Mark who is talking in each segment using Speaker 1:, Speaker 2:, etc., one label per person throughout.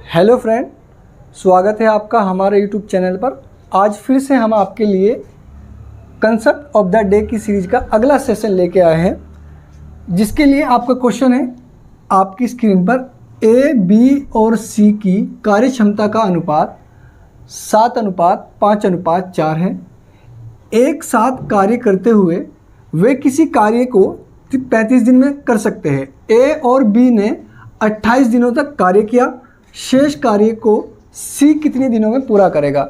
Speaker 1: Hello friend, स्वागत है आपका हमारे यूट्यूब चैनल पर। आज फिर से हम आपके लिए कंसेप्ट ऑफ द डे की सीरीज़ का अगला सेशन लेके आए हैं, जिसके लिए आपका क्वेश्चन है आपकी स्क्रीन पर। ए, बी और सी की कार्यक्षमता का अनुपात 7:5:4 है। एक साथ कार्य करते हुए वे किसी कार्य को 35 दिन में कर सकते हैं। ए और बी ने 28 दिनों तक कार्य किया, शेष कार्य को सी कितने दिनों में पूरा करेगा।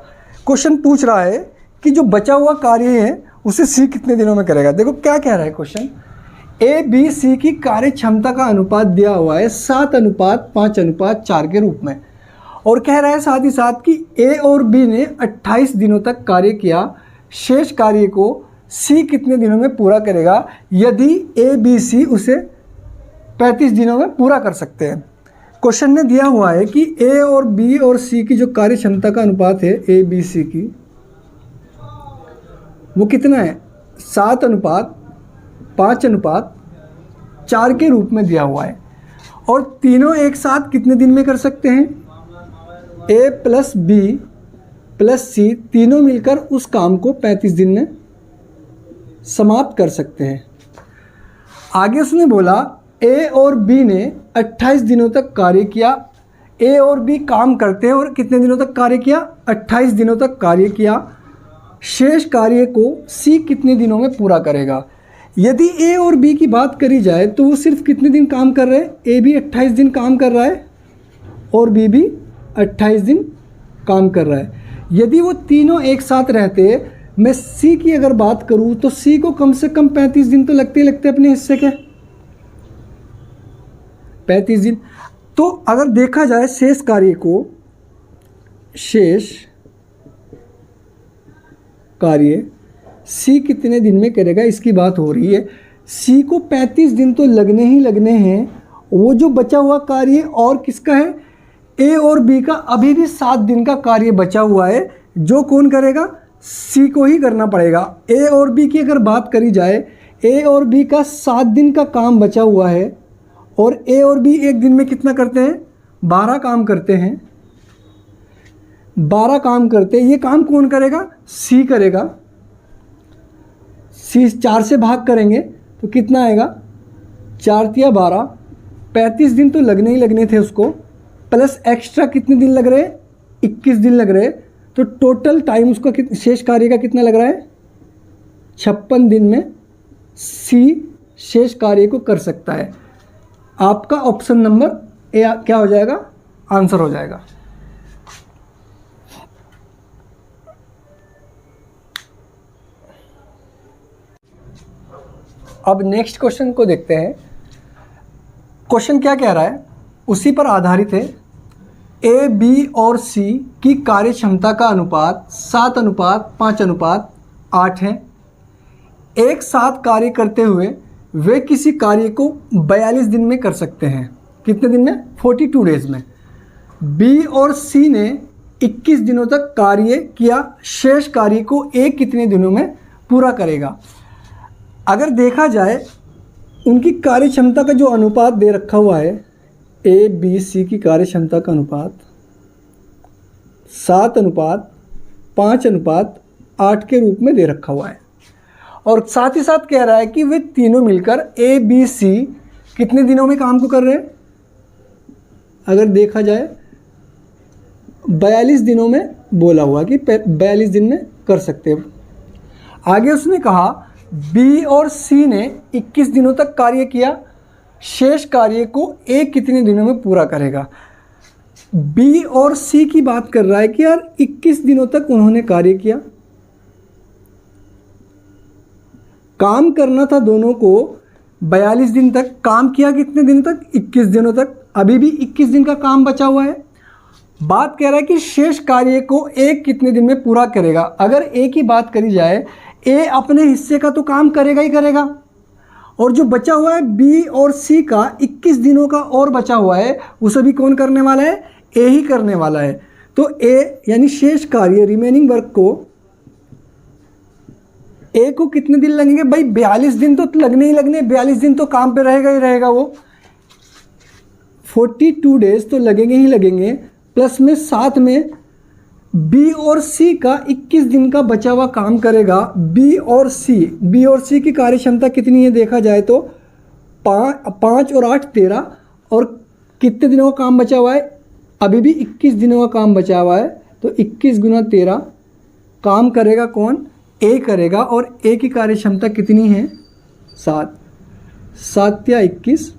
Speaker 1: क्वेश्चन पूछ रहा है कि जो बचा हुआ कार्य है उसे सी कितने दिनों में करेगा। देखो क्या कह रहा है क्वेश्चन। ए, बी, सी की कार्य क्षमता का अनुपात दिया हुआ है 7:5:4 के रूप में, और कह रहा है साथ ही साथ कि ए और बी ने 28 दिनों तक कार्य किया, शेष कार्य को सी कितने दिनों में पूरा करेगा यदि ए, बी, सी उसे 35 दिनों में पूरा कर सकते हैं। क्वेश्चन ने दिया हुआ है कि ए और बी और सी की जो कार्य क्षमता का अनुपात है ए, बी, सी की, वो कितना है 7:5:4 के रूप में दिया हुआ है। और तीनों एक साथ कितने दिन में कर सकते हैं। ए प्लस बी प्लस सी तीनों मिलकर उस काम को 35 दिन में समाप्त कर सकते हैं। आगे उसने बोला ए और बी ने 28 दिनों तक कार्य किया। ए और बी काम करते हैं और कितने दिनों तक कार्य किया, 28 दिनों तक कार्य किया। शेष कार्य को सी कितने दिनों में पूरा करेगा। यदि ए और बी की बात करी जाए तो वो सिर्फ कितने दिन काम कर रहे हैं। ए भी 28 दिन काम कर रहा है और बी भी 28 दिन काम कर रहा है। यदि वो तीनों एक साथ रहते, मैं सी की अगर बात करूँ तो सी को कम से कम 35 दिन तो लगते ही लगते अपने हिस्से के 35 दिन। तो अगर देखा जाए शेष कार्य सी कितने दिन में करेगा, इसकी बात हो रही है। सी को 35 दिन तो लगने ही लगने हैं। वो जो बचा हुआ कार्य और किसका है, ए और बी का अभी भी 7 दिन का कार्य बचा हुआ है, जो कौन करेगा, सी को ही करना पड़ेगा। ए और बी की अगर बात करी जाए, ए और बी का 7 दिन का काम बचा हुआ है, और ए और बी एक दिन में कितना करते हैं, 12 काम करते हैं। 12 काम करते हैं। ये काम कौन करेगा, सी करेगा। सी 4 से भाग करेंगे तो कितना आएगा, 4 × 12, 35 दिन तो लगने ही लगने थे उसको, प्लस एक्स्ट्रा कितने दिन लग रहे हैं, 21 दिन लग रहे हैं। तो टोटल टाइम उसका शेष कार्य का कितना लग रहा है, 56 दिन में सी शेष कार्य को कर सकता है। आपका ऑप्शन नंबर ए क्या हो जाएगा, आंसर हो जाएगा। अब नेक्स्ट क्वेश्चन को देखते हैं। क्वेश्चन क्या कह रहा है, उसी पर आधारित है। ए, बी और सी की कार्य क्षमता का अनुपात 7:5:8 है। एक साथ कार्य करते हुए वे किसी कार्य को 42 दिन में कर सकते हैं। कितने दिन में, 42 डेज में। बी और सी ने 21 दिनों तक कार्य किया, शेष कार्य को ए कितने दिनों में पूरा करेगा। अगर देखा जाए उनकी कार्य क्षमता का जो अनुपात दे रखा हुआ है, ए, बी, सी की कार्य क्षमता का अनुपात 7:5:8 के रूप में दे रखा हुआ है, और साथ ही साथ कह रहा है कि वे तीनों मिलकर ए, बी, सी कितने दिनों में काम को कर रहे हैं। अगर देखा जाए 42 दिनों में बोला हुआ कि 42 दिन में कर सकते हैं। आगे उसने कहा बी और सी ने 21 दिनों तक कार्य किया, शेष कार्य को ए कितने दिनों में पूरा करेगा। बी और सी की बात कर रहा है कि यार 21 दिनों तक उन्होंने कार्य किया, काम करना था दोनों को 42 दिन तक। काम किया कितने दिन तक, 21 दिनों तक। अभी भी 21 दिन का काम बचा हुआ है। बात कह रहा है कि शेष कार्य को ए कितने दिन में पूरा करेगा। अगर ए की बात करी जाए, ए अपने हिस्से का तो काम करेगा ही करेगा, और जो बचा हुआ है बी और सी का 21 दिनों का और बचा हुआ है, उसे भी कौन करने वाला है, ए ही करने वाला है। तो ए यानी शेष कार्य, रिमेनिंग वर्क को ए को कितने दिन लगेंगे भाई, 42 दिन तो लगने ही लगने। 42 दिन तो काम पे रहेगा ही रहेगा वो। 42 डेज तो लगेंगे ही लगेंगे, प्लस में साथ में बी और सी का 21 दिन का बचा हुआ काम करेगा। बी और सी की कार्य क्षमता कितनी है देखा जाए तो 5 और 8 13, और कितने दिनों का काम बचा हुआ है, अभी भी 21 दिनों का काम बचा हुआ है। तो 21 गुना 13 काम करेगा कौन, ए करेगा, और ए की कार्य क्षमता कितनी है 7, 7 या 21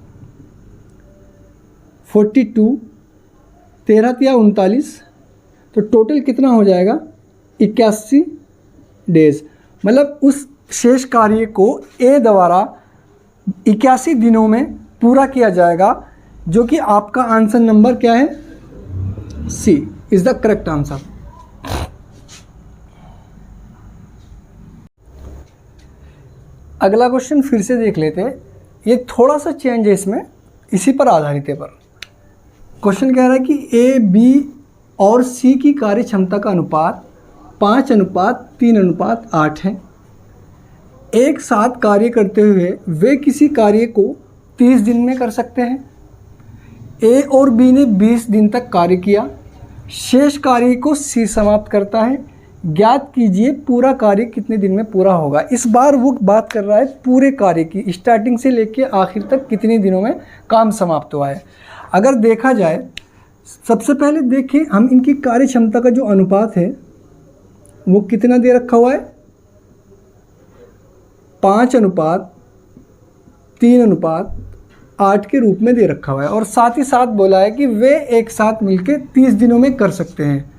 Speaker 1: 42, 13 या 39, तो टोटल कितना हो जाएगा 81 डेज। मतलब उस शेष कार्य को ए द्वारा 81 दिनों में पूरा किया जाएगा, जो कि आपका आंसर नंबर क्या है, सी इज द करेक्ट आंसर। अगला क्वेश्चन फिर से देख लेते हैं, ये थोड़ा सा चेंज है इसमें, इसी पर आधारित है। पर क्वेश्चन कह रहा है कि ए बी और सी की कार्य क्षमता का अनुपात 5:3:8 है। एक साथ कार्य करते हुए वे किसी कार्य को 30 दिन में कर सकते हैं। ए और बी ने 20 दिन तक कार्य किया, शेष कार्य को सी समाप्त करता है। ज्ञात कीजिए पूरा कार्य कितने दिन में पूरा होगा। इस बार वो बात कर रहा है पूरे कार्य की, स्टार्टिंग से लेके आखिर तक कितने दिनों में काम समाप्त हुआ है। अगर देखा जाए, सबसे पहले देखें हम इनकी कार्य क्षमता का जो अनुपात है वो कितना दे रखा हुआ है, 5:3:8 के रूप में दे रखा हुआ है, और साथ ही साथ बोला है कि वे एक साथ मिलकर 30 दिनों में कर सकते हैं।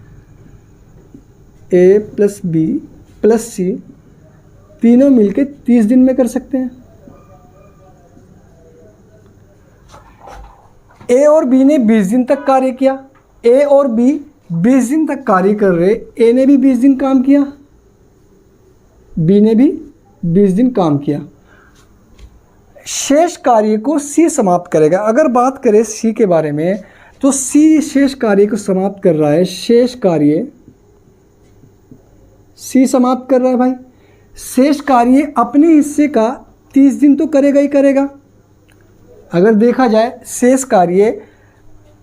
Speaker 1: ए प्लस बी प्लस सी तीनों मिलकर 30 दिन में कर सकते हैं। ए और बी ने 20 दिन तक कार्य किया। ए और बी 20 दिन तक कार्य कर रहे, ए ने भी 20 दिन काम किया, बी ने भी 20 दिन काम किया। शेष कार्य को सी समाप्त करेगा। अगर बात करें सी के बारे में, तो सी शेष कार्य को समाप्त कर रहा है। शेष कार्य सी समाप्त कर रहा है भाई। शेष कार्य अपने हिस्से का 30 दिन तो करेगा ही करेगा। अगर देखा जाए शेष कार्य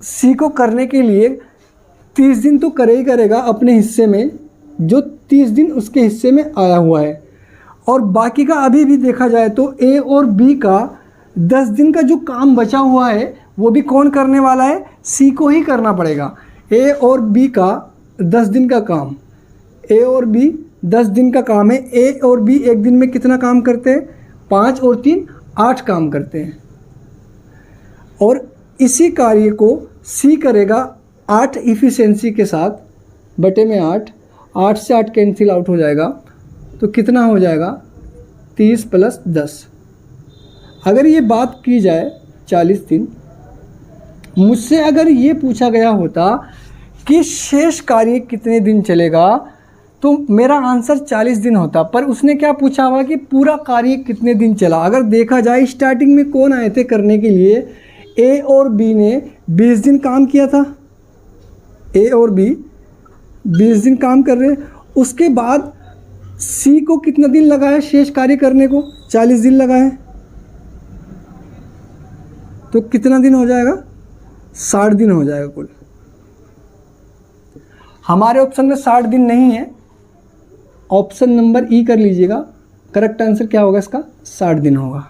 Speaker 1: सी को करने के लिए 30 दिन तो करे ही करेगा अपने हिस्से में, जो 30 दिन उसके हिस्से में आया हुआ है। और बाकी का अभी भी देखा जाए तो ए और बी का 10 दिन का जो काम बचा हुआ है वो भी कौन करने वाला है, सी को ही करना पड़ेगा। ए और बी का 10 दिन का काम, ए और बी 10 दिन का काम है। ए और बी एक दिन में कितना काम करते हैं, 5 और 3 8 काम करते हैं। और इसी कार्य को सी करेगा 8 इफ़िशेंसी के साथ, बटे में 8 से 8 कैंसिल आउट हो जाएगा, तो कितना हो जाएगा 30 + 10। अगर ये बात की जाए 40 दिन, मुझसे अगर ये पूछा गया होता कि शेष कार्य कितने दिन चलेगा, तो मेरा आंसर 40 दिन होता। पर उसने क्या पूछा हुआ कि पूरा कार्य कितने दिन चला। अगर देखा जाए स्टार्टिंग में कौन आए थे करने के लिए, ए और बी ने 20 दिन काम किया था। ए और बी 20 दिन काम कर रहे, उसके बाद सी को कितना दिन लगा है शेष कार्य करने को, 40 दिन लगा है। तो कितना दिन हो जाएगा, 60 दिन हो जाएगा कुल। हमारे ऑप्शन में 60 दिन नहीं है, ऑप्शन नंबर ई कर लीजिएगा। करेक्ट आंसर क्या होगा इसका, 60 दिन होगा।